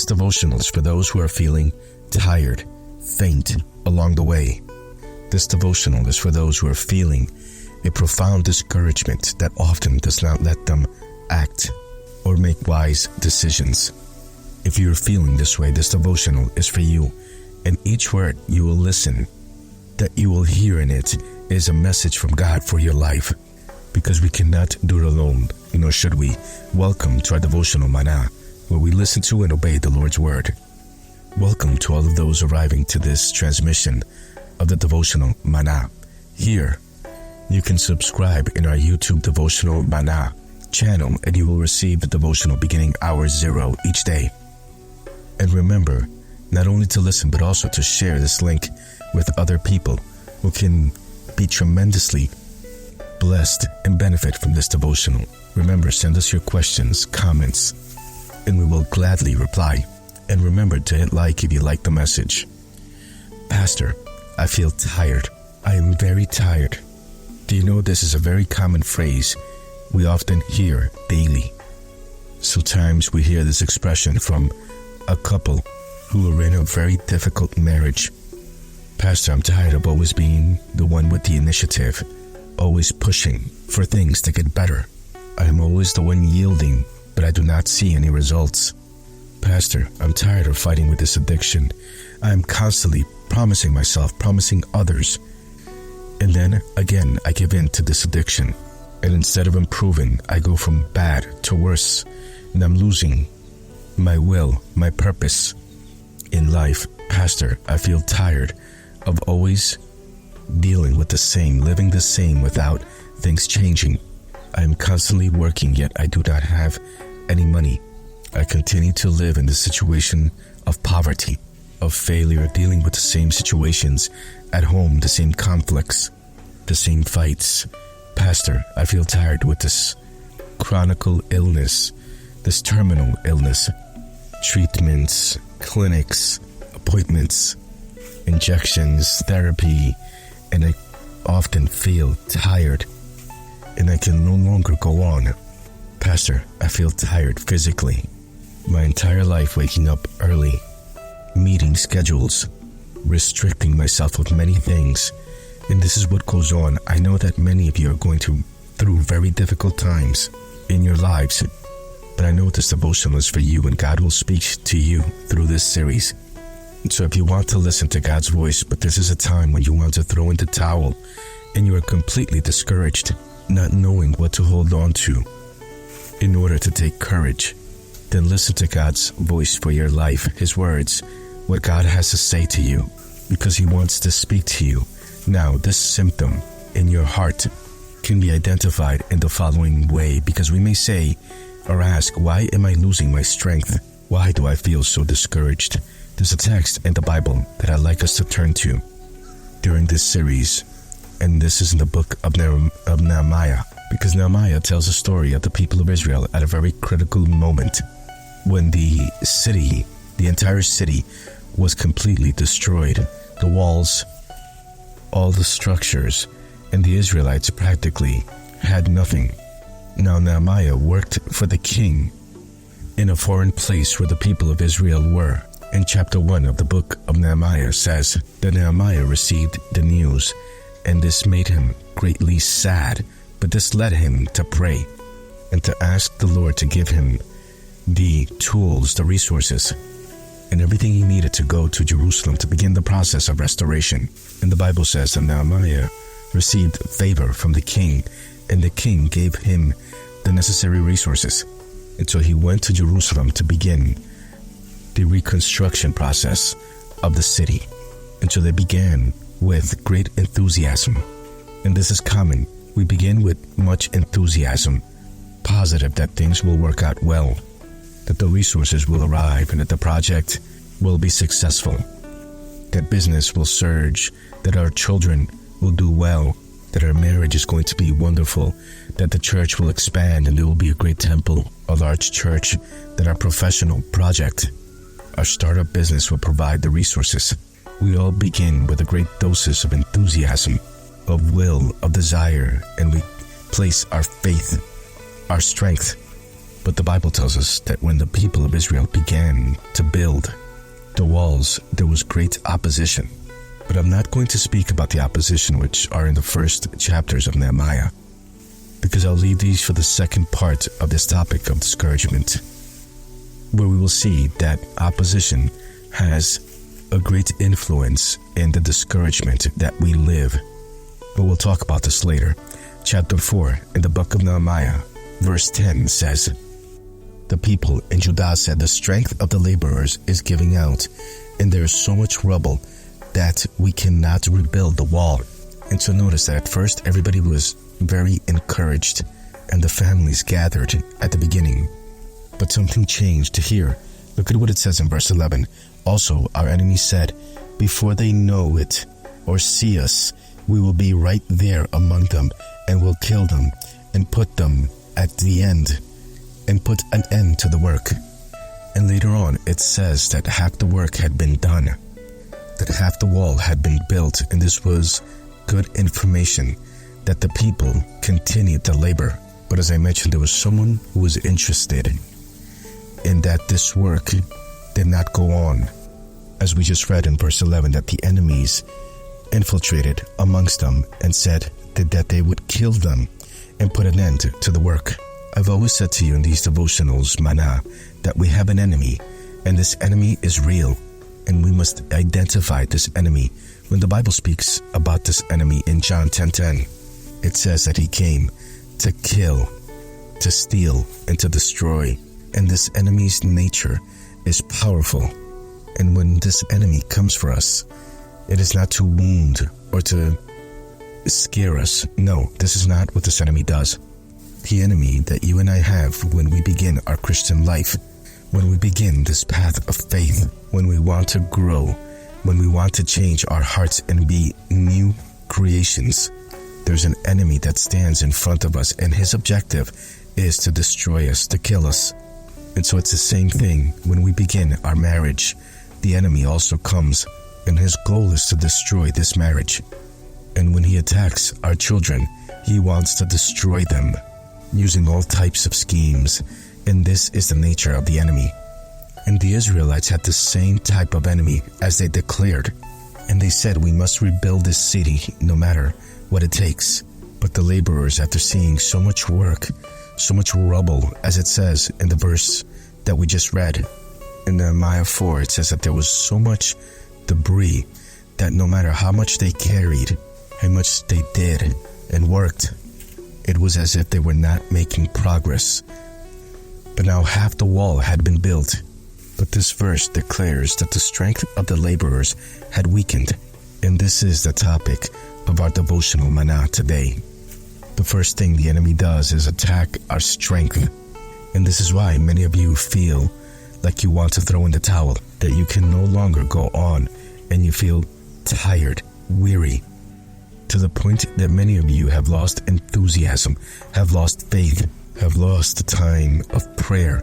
This devotional is for those who are feeling tired, faint along the way. This devotional is for those who are feeling a profound discouragement that often does not let them act or make wise decisions. If you're feeling this way, this devotional is for you, and each word you will listen, that you will hear in it, is a message from God for your life, because we cannot do it alone, nor should we. Welcome to our devotional Mana, where we listen to and obey the Lord's word. Welcome to all of those arriving to this transmission of the devotional Mana. Here, you can subscribe in our YouTube devotional Mana channel, and you will receive the devotional beginning hour 0 each day. And remember, not only to listen, but also to share this link with other people who can be tremendously blessed and benefit from this devotional. Remember, send us your questions, comments, and we will gladly reply. And remember to hit like if you like the message. Pastor, I feel tired. I am very tired. Do you know this is a very common phrase we often hear daily? Sometimes we hear this expression from a couple who are in a very difficult marriage. Pastor, I'm tired of always being the one with the initiative, always pushing for things to get better. I am always the one yielding, but I do not see any results. Pastor, I'm tired of fighting with this addiction. I am constantly promising myself, promising others, and then again I give in to this addiction. And instead of improving, I go from bad to worse, and I'm losing my will, my purpose in life. Pastor, I feel tired of always dealing with the same, living the same without things changing. I am constantly working, yet I do not have any money. I continue to live in the situation of poverty, of failure, dealing with the same situations at home, the same conflicts, the same fights. Pastor, I feel tired with this chronic illness, this terminal illness, treatments, clinics, appointments, injections, therapy, and I often feel tired, and I can no longer go on. Pastor, I feel tired physically. My entire life waking up early, meeting schedules, restricting myself with many things, and this is what goes on. I know that many of you are going through very difficult times in your lives, but I know this devotional is for you, and God will speak to you through this series. So if you want to listen to God's voice, but this is a time when you want to throw in the towel and you are completely discouraged, not knowing what to hold on to in order to take courage, then listen to God's voice for your life, His words, what God has to say to you, because He wants to speak to you. Now, this symptom in your heart can be identified in the following way, because we may say or ask, why am I losing my strength? Why do I feel so discouraged? There's a text in the Bible that I'd like us to turn to during this series, and this is in the book of Nehemiah, because Nehemiah tells a story of the people of Israel at a very critical moment when the entire city was completely destroyed. The walls, all the structures, and the Israelites practically had nothing. Now Nehemiah worked for the king in a foreign place where the people of Israel were. And chapter 1 of the book of Nehemiah says that Nehemiah received the news, and this made him greatly sad, but this led him to pray and to ask the Lord to give him the tools, the resources, and everything he needed to go to Jerusalem to begin the process of restoration. And the Bible says that Nehemiah received favor from the king, and the king gave him the necessary resources. And so he went to Jerusalem to begin the reconstruction process of the city. And so they began with great enthusiasm. And this is common. We begin with much enthusiasm, positive that things will work out well, that the resources will arrive, and that the project will be successful, that business will surge, that our children will do well, that our marriage is going to be wonderful, that the church will expand and there will be a great temple, a large church, that our professional project, our startup business will provide the resources. We all begin with a great doses of enthusiasm, of will, of desire, and we place our faith, our strength But the Bible tells us that when the people of Israel began to build the walls, there was great opposition. But I'm not going to speak about the opposition which are in the first chapters of Nehemiah, because I'll leave these for the second part of this topic of discouragement, where we will see that opposition has a great influence in the discouragement that we live. But we'll talk about this later. Chapter 4 in the book of Nehemiah, verse 10 says, "The people in Judah said, the strength of the laborers is giving out, and there is so much rubble that we cannot rebuild the wall." And so notice that at first everybody was very encouraged, and the families gathered at the beginning. But something changed here. Look at what it says in verse 11. "Also our enemies said, before they know it or see us, we will be right there among them, and will kill them and put them at the end, and put an end to the work." And later on it says that half the work had been done, that half the wall had been built, and this was good information that the people continued to labor. But as I mentioned, there was someone who was interested in that this work did not go on. As we just read in verse 11, that the enemies infiltrated amongst them and said that they would kill them and put an end to the work. I've always said to you in these devotionals, Mana, that we have an enemy, and this enemy is real, and we must identify this enemy. When the Bible speaks about this enemy in John 10:10, it says that he came to kill, to steal, and to destroy. And this enemy's nature is powerful. And when this enemy comes for us, it is not to wound or to scare us. No, this is not what this enemy does. The enemy that you and I have when we begin our Christian life, when we begin this path of faith, when we want to grow, when we want to change our hearts and be new creations, there's an enemy that stands in front of us, and his objective is to destroy us, to kill us. And so it's the same thing when we begin our marriage. The enemy also comes, and his goal is to destroy this marriage. And when he attacks our children, he wants to destroy them using all types of schemes. And this is the nature of the enemy. And the Israelites had the same type of enemy as they declared. And they said, we must rebuild this city no matter what it takes. But the laborers, after seeing so much work, so much rubble, as it says in the verse that we just read, in Nehemiah 4, it says that there was so much debris that no matter how much they carried, how much they did and worked, it was as if they were not making progress. But now half the wall had been built. But this verse declares that the strength of the laborers had weakened. And this is the topic of our devotional Mana today. The first thing the enemy does is attack our strength. And this is why many of you feel like you want to throw in the towel, that you can no longer go on, and you feel tired, weary, to the point that many of you have lost enthusiasm, have lost faith, have lost the time of prayer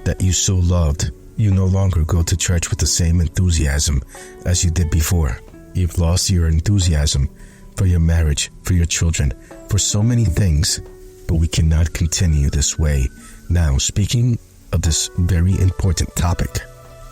that you so loved. You no longer go to church with the same enthusiasm as you did before. You've lost your enthusiasm for your marriage, for your children, for so many things. But we cannot continue this way. Now, speaking of this very important topic,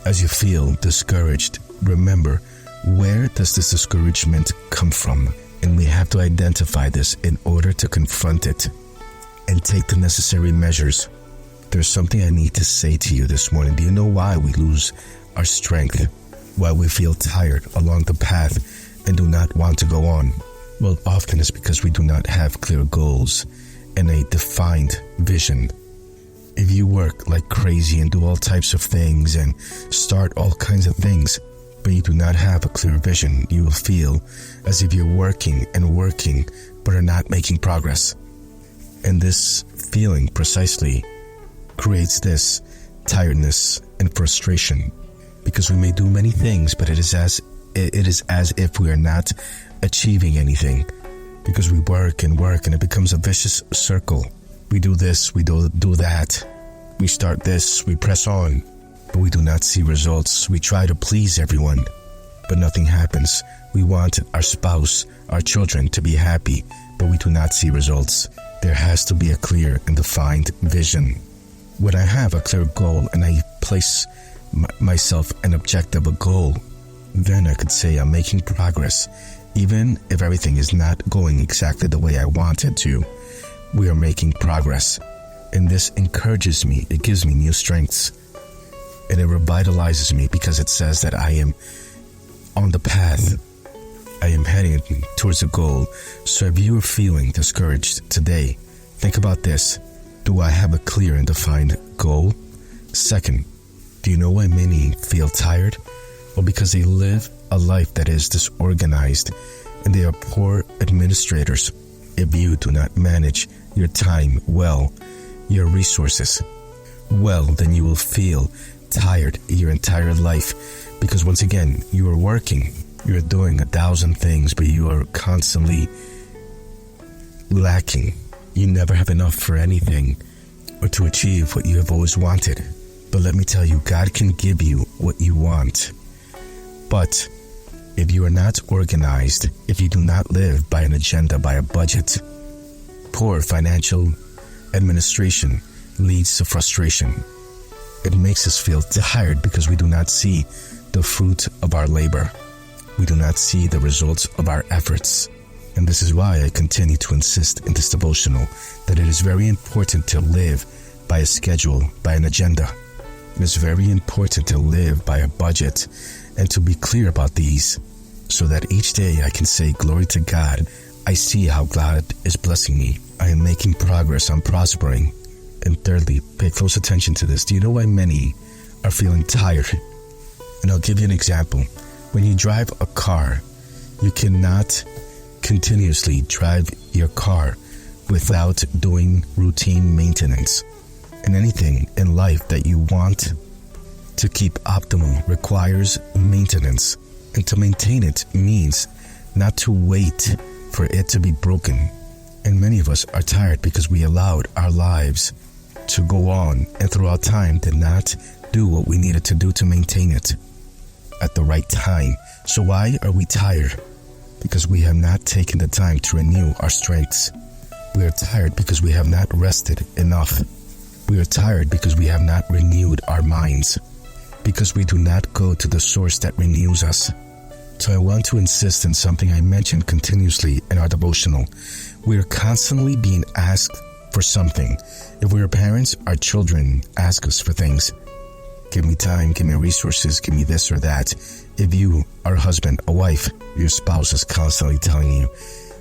as you feel discouraged, remember, where does this discouragement come from? And we have to identify this in order to confront it and take the necessary measures. There's something I need to say to you this morning. Do you know why we lose our strength? Why we feel tired along the path and do not want to go on? Well, often it's because we do not have clear goals and a defined vision. If you work like crazy and do all types of things and start all kinds of things, but you do not have a clear vision, you will feel as if you're working and working, but are not making progress. And this feeling precisely creates this tiredness and frustration, because we may do many things, but it is as if we are not achieving anything, because we work and work, and it becomes a vicious circle. We do this, we do that, we start this, we press on, but we do not see results. We try to please everyone, but nothing happens. We want our spouse, our children to be happy, but we do not see results. There has to be a clear and defined vision. When I have a clear goal and I place myself an objective, a goal, then I could say I'm making progress. Even if everything is not going exactly the way I want it to, we are making progress. And this encourages me. It gives me new strengths. And it revitalizes me because it says that I am on the path. I am heading towards a goal. So if you are feeling discouraged today, think about this. Do I have a clear and defined goal? Second, do you know why many feel tired? Well, because they live a life that is disorganized and they are poor administrators. If you do not manage your time well, your resources well, then you will feel tired your entire life, because once again, you are working, you're doing 1,000 things, but you are constantly lacking. You never have enough for anything or to achieve what you have always wanted. But let me tell you, God can give you what you want. But if you are not organized, if you do not live by an agenda, by a budget, poor financial administration leads to frustration. It makes us feel tired because we do not see the fruit of our labor. We do not see the results of our efforts. And this is why I continue to insist in this devotional that it is very important to live by a schedule, by an agenda. It is very important to live by a budget and to be clear about these so that each day I can say, glory to God, I see how God is blessing me. I am making progress, I'm prospering. And thirdly, pay close attention to this. Do you know why many are feeling tired? And I'll give you an example. When you drive a car, you cannot continuously drive your car without doing routine maintenance. And anything in life that you want to keep optimal requires maintenance. And to maintain it means not to wait for it to be broken. And many of us are tired because we allowed our lives to go on and throughout time did not do what we needed to do to maintain it at the right time. So why are we tired? Because we have not taken the time to renew our strengths. We are tired because we have not rested enough. We are tired because we have not renewed our minds, because we do not go to the source that renews us. So I want to insist on something I mentioned continuously in our devotional. We are constantly being asked for something. If we are parents, our children ask us for things. Give me time, give me resources, give me this or that. If you are a husband, a wife, your spouse is constantly telling you,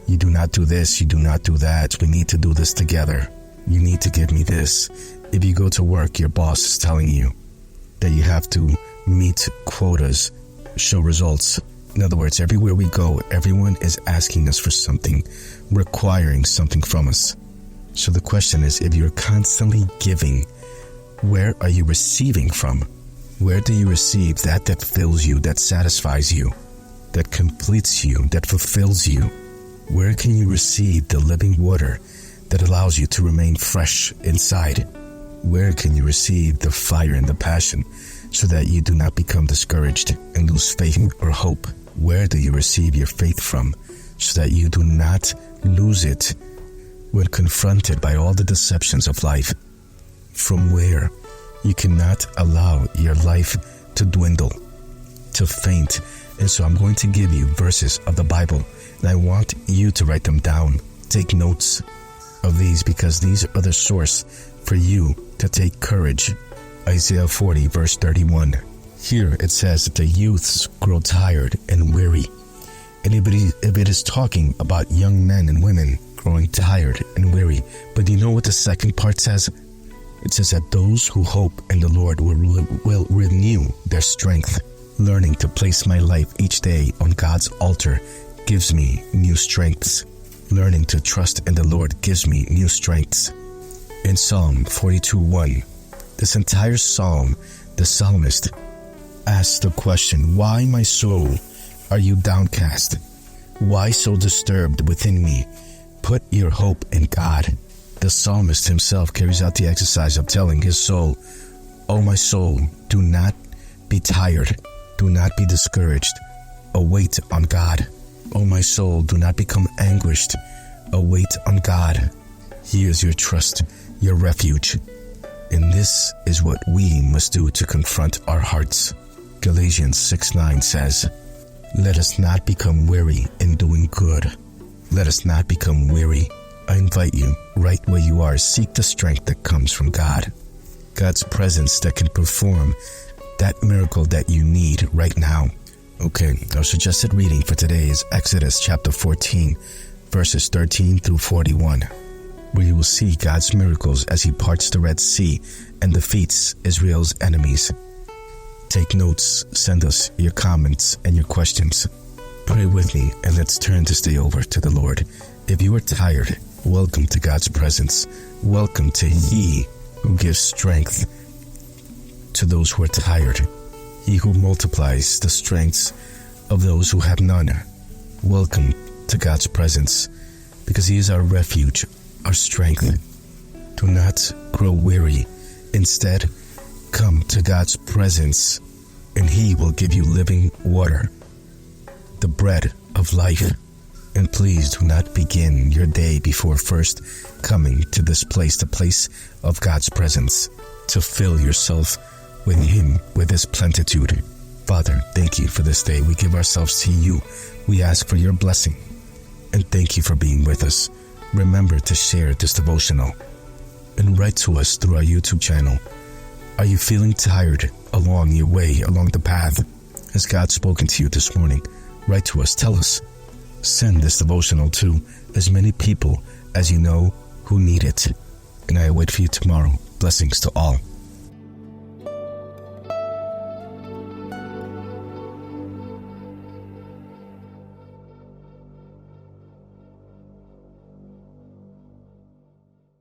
you do not do this, you do not do that, we need to do this together. You need to give me this. If you go to work, your boss is telling you that you have to meet quotas, show results. In other words, everywhere we go, everyone is asking us for something, requiring something from us. So the question is, if you're constantly giving, where are you receiving from? Where do you receive that fills you, that satisfies you, that completes you, that fulfills you? Where can you receive the living water that allows you to remain fresh inside? Where can you receive the fire and the passion so that you do not become discouraged and lose faith or hope? Where do you receive your faith from so that you do not lose it when confronted by all the deceptions of life? From where you cannot allow your life to dwindle, to faint. And so I'm going to give you verses of the Bible, and I want you to write them down. Take notes of these, because these are the source for you to take courage. Isaiah 40 verse 31. Here it says that the youths grow tired and weary. And if it is talking about young men and women growing tired and weary, but do you know what the second part says? It says that those who hope in the Lord will renew their strength. Learning to place my life each day on God's altar gives me new strengths. Learning to trust in the Lord gives me new strengths. In Psalm 42:1, this entire psalm, the psalmist asks the question, "Why, my soul, are you downcast? Why so disturbed within me? Put your hope in God." The psalmist himself carries out the exercise of telling his soul, "Oh, my soul, do not be tired. Do not be discouraged. Await on God. Oh, my soul, do not become anguished. Await on God. He is your trust, your refuge." And this is what we must do to confront our hearts. Galatians 6:9 says, "Let us not become weary in doing good." Let us not become weary. I invite you, right where you are, seek the strength that comes from God. God's presence that can perform that miracle that you need right now. Okay, our suggested reading for today is Exodus chapter 14, verses 13 through 41, where you will see God's miracles as He parts the Red Sea and defeats Israel's enemies. Take notes, send us your comments and your questions. Pray with me and let's turn this day over to the Lord. If you are tired, welcome to God's presence. Welcome to He who gives strength to those who are tired. He who multiplies the strengths of those who have none. Welcome to God's presence, because He is our refuge, our strength. Do not grow weary. Instead, come to God's presence, and He will give you living water, the bread of life. And please do not begin your day before first coming to this place, the place of God's presence, to fill yourself with Him, with His plenitude. Father, thank you for this day. We give ourselves to you. We ask for your blessing, and thank you for being with us. Remember to share this devotional and write to us through our YouTube channel. Are you feeling tired along your way, along the path? Has God spoken to you this morning? Write to us. Tell us. Send this devotional to as many people as you know who need it. And I wait for you tomorrow. Blessings to all.